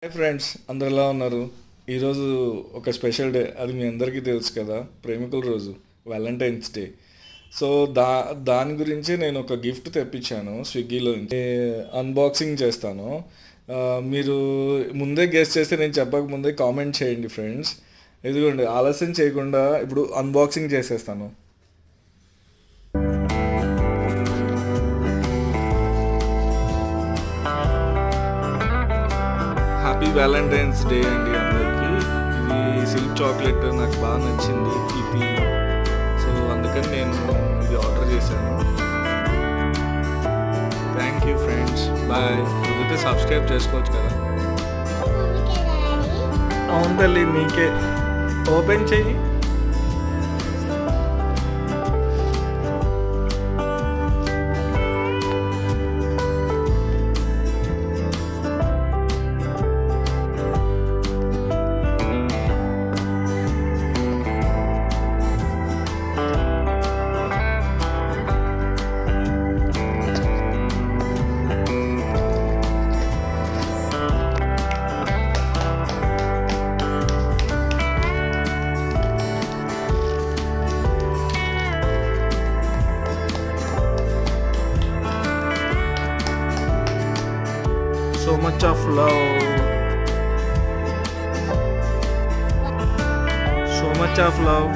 Hi friends, అందరు ఎలా ఉన్నారు? ఈరోజు ఒక స్పెషల్ డే, అది మీ అందరికీ తెలుసు కదా, ప్రేమికుల రోజు, వ్యాలంటైన్స్ డే. సో దాని గురించి నేను ఒక గిఫ్ట్ తెప్పించాను స్విగ్గీలో నుంచి. అన్బాక్సింగ్ చేస్తాను. ఆ, మీరు ముందే గెస్ట్ చేస్తే నేను చెప్పక ముందే కామెంట్ చేయండి ఫ్రెండ్స్. ఇదిగోండి, ఆలస్యం చేయకుండా ఇప్పుడు అన్బాక్సింగ్ చేసేస్తాను. హ్యాపీ వ్యాలంటైన్స్ డే అండి అందరికీ. ఇది సిల్క్ చాక్లెట్ నాకు బాగా నచ్చింది ఈ థీమ్. సో అందుకని నేను ఇది ఆర్డర్ చేశాను. Thank you friends, bye. కుదిరితే సబ్స్క్రైబ్ చేసుకోవచ్చు కదా. అవును తల్లి, నీకే. ఓపెన్ చెయ్యి. So much of love. So much of love.